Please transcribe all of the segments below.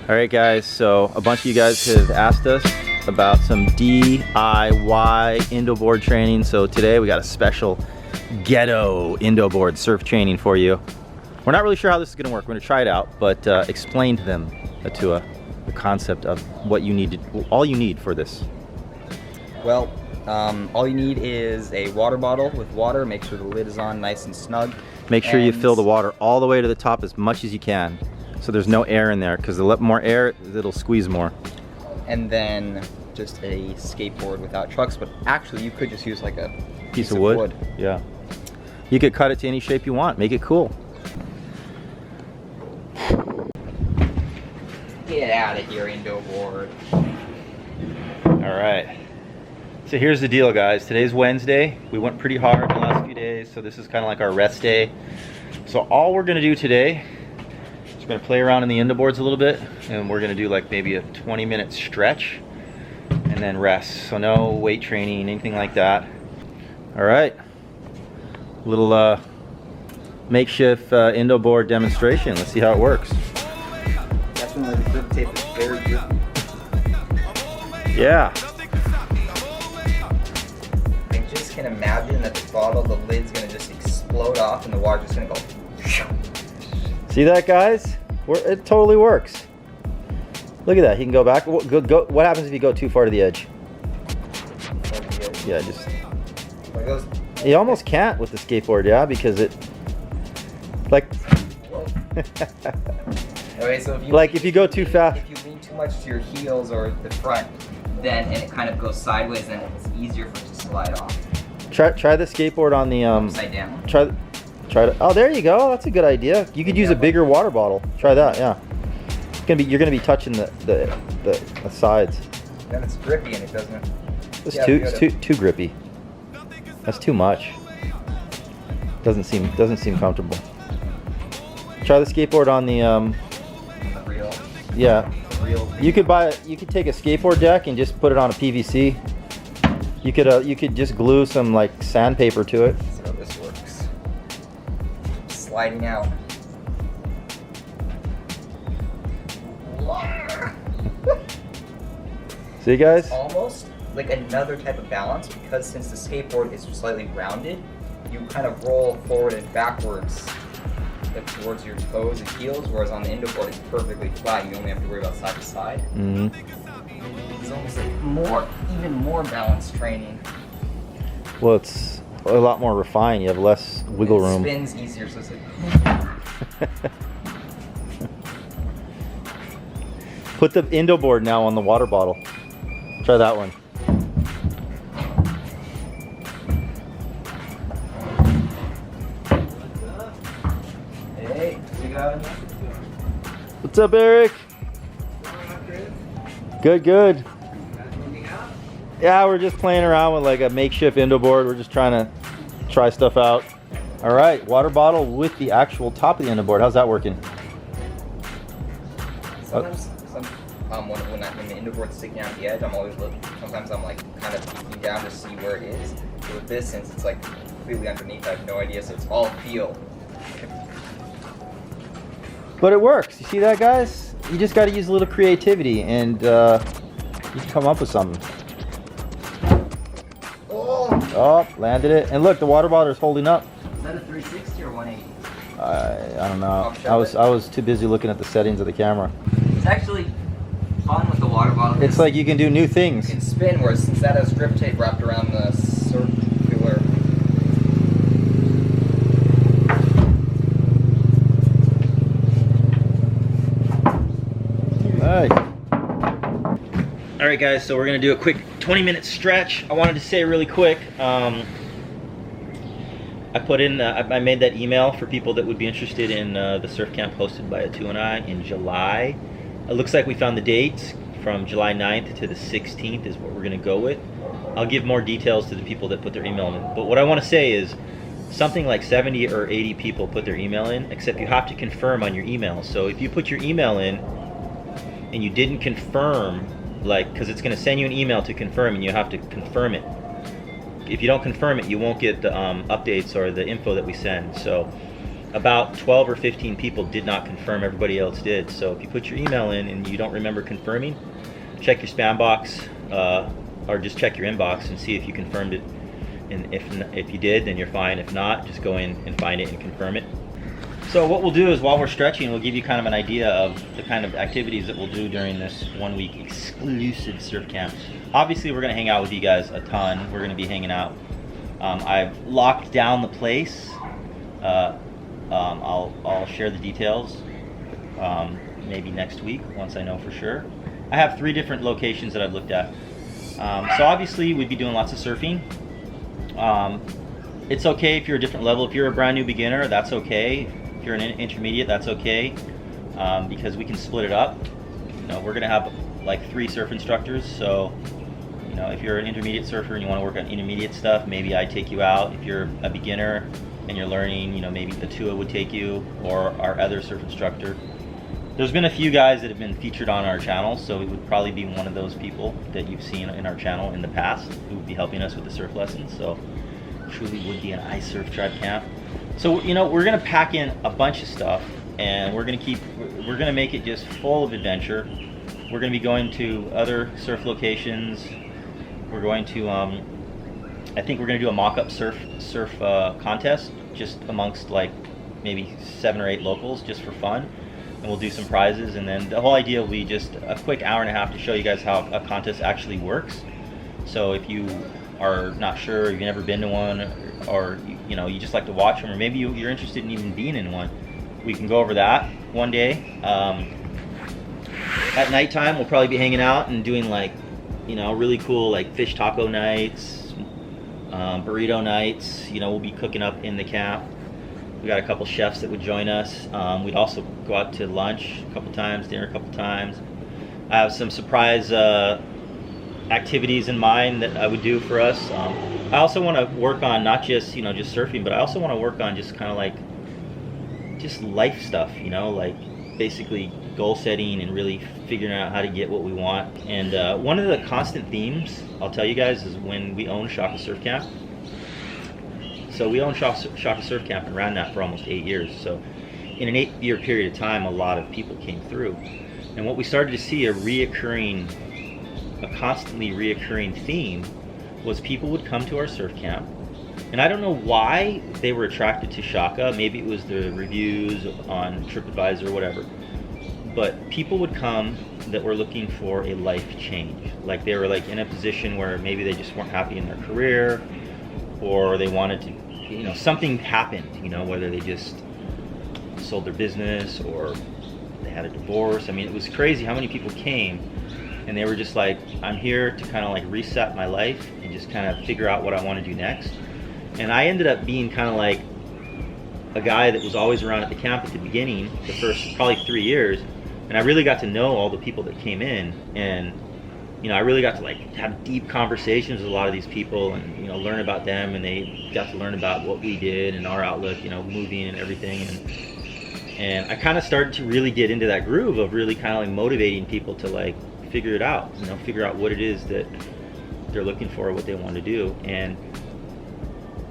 All right guys, so a bunch of you guys have asked us about some DIY Indo board training. So today we got a special Ghetto Indo board surf training for you. We're not really sure how this is gonna work. We're gonna try it out, but explain to them, Atua, the concept of what you need to, all you need for this. Well, all you need is a water bottle with water. Make sure the lid is on nice and snug. Make sure you fill the water all the way to the top as much as you can, so there's no air in there, because the more air, it'll squeeze more. And then just a skateboard without trucks, but actually you could just use like a piece of wood. Yeah. You could cut it to any shape you want, make it cool. Get out of here, Indo board. All right. So here's the deal, guys. Today's Wednesday. We went pretty hard the last few days, so this is kind of like our rest day. So all we're gonna do today is we're gonna play around in the Indo boards a little bit, and we're gonna do like maybe a 20-minute stretch and then rest. So no weight training, anything like that. All right. Little makeshift Indo board demonstration. Let's see how it works. Definitely the grip tape is very good. Yeah. I just can imagine that the bottle, the lid's gonna just explode off and the water's just gonna go. See that, guys? It totally works. Look at that. He can go back. What happens if you go too far to the edge? Yeah, just. Like those. You almost can't with the skateboard, yeah, because it, like. Okay, so if you go too fast. If you lean too much to your heels or the front, then and it kind of goes sideways, then it's easier for it to slide off. Try the skateboard on the upside down. Try to. Oh, there you go. That's a good idea. You could use a bigger water bottle. Try that. Yeah. You're gonna be touching the sides. Then it's grippy and it doesn't. It's too grippy. That's too much. Doesn't seem comfortable. Try the skateboard on the reel. Yeah. You could take a skateboard deck and just put it on a PVC. You could just glue some like sandpaper to it. So this works. Sliding out. See, guys? It's almost like another type of balance, because since the skateboard is slightly rounded, you kind of roll forward and backwards towards your toes and heels, whereas on the Indo board it's perfectly flat. You only have to worry about side to side. Mm-hmm. It's almost like even more balance training. Well, it's a lot more refined. You have less wiggle room. It spins easier, so it's like. Put the Indo board now on the water bottle. Try that one. Hey, you got it? What's up, Eric? Good. Yeah, we're just playing around with like a makeshift Indo board. We're just trying to try stuff out. All right, water bottle with the actual top of the Indo board. How's that working? Sometimes, when the Indo board's sticking out the edge, I'm always looking. Sometimes I'm like kind of peeking down to see where it is. But with this, since it's like completely underneath, I have no idea. So it's all feel. But it works. You see that, guys? You just got to use a little creativity, and you can come up with something. Oh, landed it. And look, the water bottle is holding up. Is that a 360 or 180? I don't know. I was too busy looking at the settings of the camera. It's actually fun with the water bottle. It's like you can do new things. You can spin, whereas since that has grip tape wrapped around the circular. All right, guys. So we're gonna do a quick 20-minute stretch. I wanted to say really quick. I made that email for people that would be interested in the surf camp hosted by Atua and I in July. It looks like we found the dates from July 9th to the 16th is what we're going to go with. I'll give more details to the people that put their email in. But what I want to say is something like 70 or 80 people put their email in, except you have to confirm on your email. So if you put your email in and you didn't confirm, like, because it's going to send you an email to confirm and you have to confirm it. If you don't confirm it, you won't get the updates or the info that we send. So about 12 or 15 people did not confirm, everybody else did. So if you put your email in and you don't remember confirming, check your spam box, or just check your inbox and see if you confirmed it. And if you did, then you're fine. If not, just go in and find it and confirm it. So what we'll do is, while we're stretching, we'll give you kind of an idea of the kind of activities that we'll do during this 1 week exclusive surf camp. Obviously, we're going to hang out with you guys a ton. We're going to be hanging out. I've locked down the place. I'll share the details maybe next week once I know for sure. I have 3 different locations that I've looked at. So obviously, we'd be doing lots of surfing. It's okay if you're a different level. If you're a brand new beginner, that's okay. If you're an intermediate, that's okay, because we can split it up. You know, we're gonna have like 3 surf instructors. So, you know, if you're an intermediate surfer and you want to work on intermediate stuff, maybe I take you out. If you're a beginner and you're learning, you know, maybe Atua would take you, or our other surf instructor. There's been a few guys that have been featured on our channel, so we would probably be one of those people that you've seen in our channel in the past who would be helping us with the surf lessons. So truly would be an iSURFTRIBE camp. So, you know, we're gonna pack in a bunch of stuff, and we're gonna make it just full of adventure. We're gonna be going to other surf locations. We're going to, I think we're gonna do a mock-up surf contest just amongst like maybe 7 or 8 locals, just for fun. And we'll do some prizes, and then the whole idea will be just a quick hour and a half to show you guys how a contest actually works. So if you are not sure, you've never been to one, or you know, you just like to watch them, or maybe you're interested in even being in one, we can go over that one day. At nighttime, we'll probably be hanging out and doing like, you know, really cool like fish taco nights, burrito nights. You know, we'll be cooking up in the camp. We got a couple chefs that would join us. We'd also go out to lunch a couple times, dinner a couple times. I have some surprise activities in mind that I would do for us. I also want to work on not just, you know, just surfing, but I also want to work on just kind of like just life stuff, you know, like basically goal setting and really figuring out how to get what we want. And one of the constant themes, I'll tell you guys, is when we own Shaka Surf Camp. So we owned Shaka Surf Camp and ran that for almost 8 years. So in an 8-year period of time, a lot of people came through. And what we started to see, a constantly reoccurring theme, was people would come to our surf camp. And I don't know why they were attracted to Shaka. Maybe it was the reviews on TripAdvisor or whatever. But people would come that were looking for a life change. Like they were like in a position where maybe they just weren't happy in their career, or they wanted to, you know, something happened, you know, whether they just sold their business or they had a divorce. I mean, it was crazy how many people came and they were just like, I'm here to kind of like reset my life and just kind of figure out what I want to do next. And I ended up being kind of like a guy that was always around at the camp at the beginning, the first probably 3 years, and I really got to know all the people that came in. And you know, I really got to like have deep conversations with a lot of these people, and you know, learn about them, and they got to learn about what we did and our outlook, you know, moving and everything. And I kind of started to really get into that groove of really kind of like motivating people to like figure it out, you know, figure out what it is that they're looking for, what they want to do. And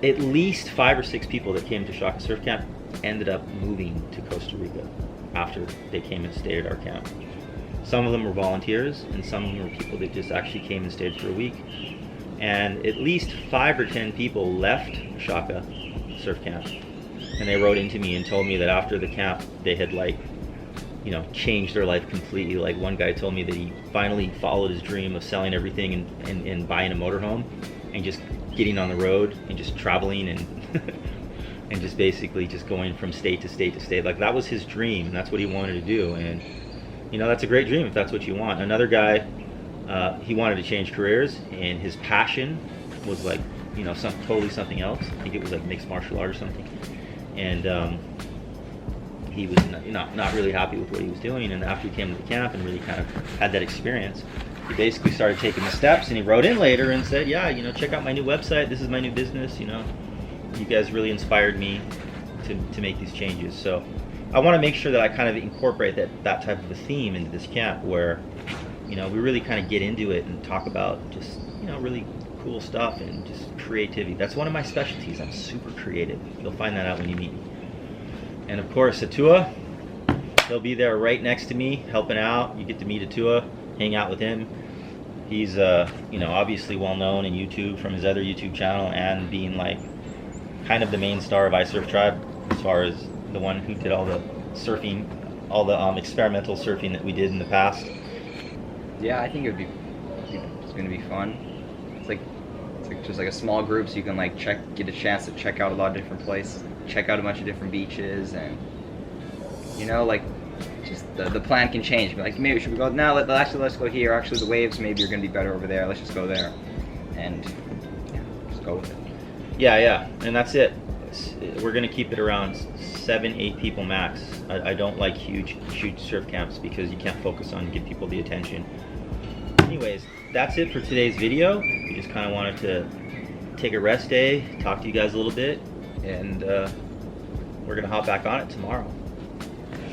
at least 5 or 6 people that came to Shaka Surf Camp ended up moving to Costa Rica after they came and stayed at our camp. Some of them were volunteers, and some of them were people that just actually came and stayed for a week. And at least 5 or 10 people left Shaka Surf Camp, and they wrote into me and told me that after the camp they had like, you know, changed their life completely. Like one guy told me that he finally followed his dream of selling everything and buying a motorhome and just getting on the road and just traveling and and just basically just going from state to state to state. Like that was his dream, and that's what he wanted to do. And you know, that's a great dream if that's what you want. Another guy, he wanted to change careers, and his passion was like, you know, totally something else. I think it was like mixed martial art or something. And he was not really happy with what he was doing. And after he came to the camp and really kind of had that experience, he basically started taking the steps. And he wrote in later and said, yeah, you know, check out my new website. This is my new business. You know, you guys really inspired me to make these changes. So I want to make sure that I kind of incorporate that type of a theme into this camp, where, you know, we really kind of get into it and talk about just, you know, really cool stuff and just creativity. That's one of my specialties. I'm super creative. You'll find that out when you meet me. And of course, Atua, he'll be there right next to me, helping out. You get to meet Atua, hang out with him. He's, you know, obviously well known in YouTube from his other YouTube channel and being like kind of the main star of iSURFTRIBE, as far as the one who did all the surfing, all the experimental surfing that we did in the past. Yeah, I think it's gonna be fun. It's like just like a small group, so you can like get a chance to check out a lot of different places, check out a bunch of different beaches, and you know, like just the plan can change. Like maybe should we go now? Let's go here. Actually, the waves maybe are gonna be better over there. Let's just go there, and yeah, just go with it. Yeah, and that's it. We're gonna keep it around 7-8 people max. I don't like huge surf camps because you can't focus on give people the attention. Anyways, that's it for today's video. We just kind of wanted to take a rest day, talk to you guys a little bit, and we're gonna hop back on it tomorrow.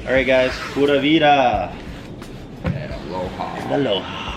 All right, guys, pura vida. And aloha. Aloha.